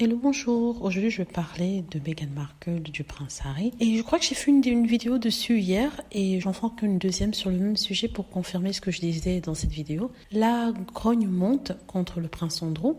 Hello, bonjour. Aujourd'hui, je vais parler de Meghan Markle, du prince Harry. Et je crois que j'ai fait une vidéo dessus hier et j'en ferai qu'une deuxième sur le même sujet pour confirmer ce que je disais dans cette vidéo. La grogne monte contre le prince Andrew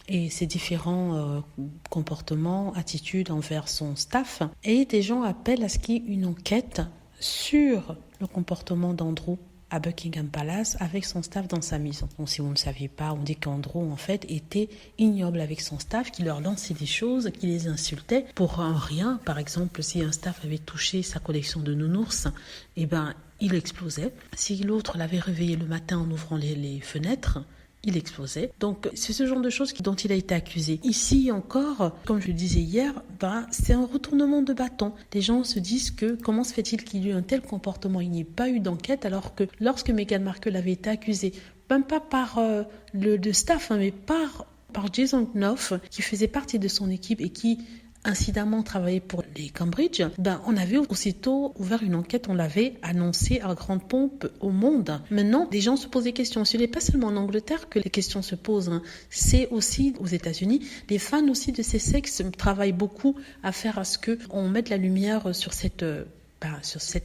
et ses différents comportements, attitudes envers son staff. Et des gens appellent à ce qu'il y ait une enquête sur le comportement d'Andrew à Buckingham Palace avec son staff dans sa maison. Donc, si vous ne le saviez pas, on dit qu'Andrew en fait était ignoble avec son staff, qui leur lançait des choses, qui les insultait pour un rien. Par exemple, si un staff avait touché sa collection de nounours, il explosait. Si l'autre l'avait réveillé le matin en ouvrant les fenêtres, il explosait. Donc, c'est ce genre de choses dont il a été accusé. Ici encore, comme je le disais hier, c'est un retournement de bâton. Les gens se disent que comment se fait-il qu'il y ait eu un tel comportement? Il n'y ait pas eu d'enquête, alors que lorsque Meghan Markle avait été accusée, même pas par le staff, mais par Jason Knopf, qui faisait partie de son équipe et qui incidemment travaillé pour les Cambridge, on avait aussitôt ouvert une enquête, on l'avait annoncé à grande pompe au monde. Maintenant, les gens se posent des questions. Ce n'est pas seulement en Angleterre que les questions se posent, c'est aussi aux États-Unis. Les fans aussi de ces sexes travaillent beaucoup à faire à ce qu'on mette la lumière sur cette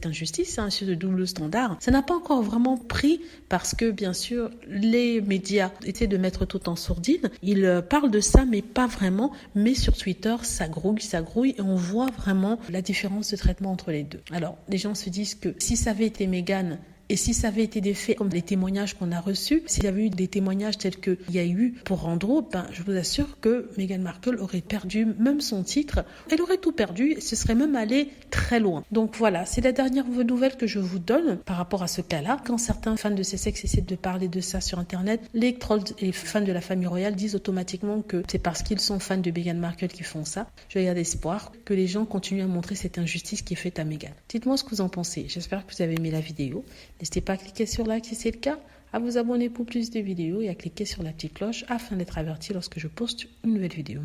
injustice, sur le double standard. Ça n'a pas encore vraiment pris parce que, bien sûr, les médias essaient de mettre tout en sourdine. Ils parlent de ça, mais pas vraiment. Mais sur Twitter, ça grouille et on voit vraiment la différence de traitement entre les deux. Alors, les gens se disent que si ça avait été Meghan, et si ça avait été des faits comme les témoignages qu'on a reçus, s'il y avait eu des témoignages tels qu'il y a eu pour Andrew, je vous assure que Meghan Markle aurait perdu même son titre. Elle aurait tout perdu et ce serait même allé très loin. Donc voilà, c'est la dernière nouvelle que je vous donne par rapport à ce cas-là. Quand certains fans de ces sexes essaient de parler de ça sur Internet, les trolls et les fans de la famille royale disent automatiquement que c'est parce qu'ils sont fans de Meghan Markle qu'ils font ça. Je garde espoir que les gens continuent à montrer cette injustice qui est faite à Meghan. Dites-moi ce que vous en pensez. J'espère que vous avez aimé la vidéo. N'hésitez pas à cliquer sur like si c'est le cas, à vous abonner pour plus de vidéos et à cliquer sur la petite cloche afin d'être averti lorsque je poste une nouvelle vidéo.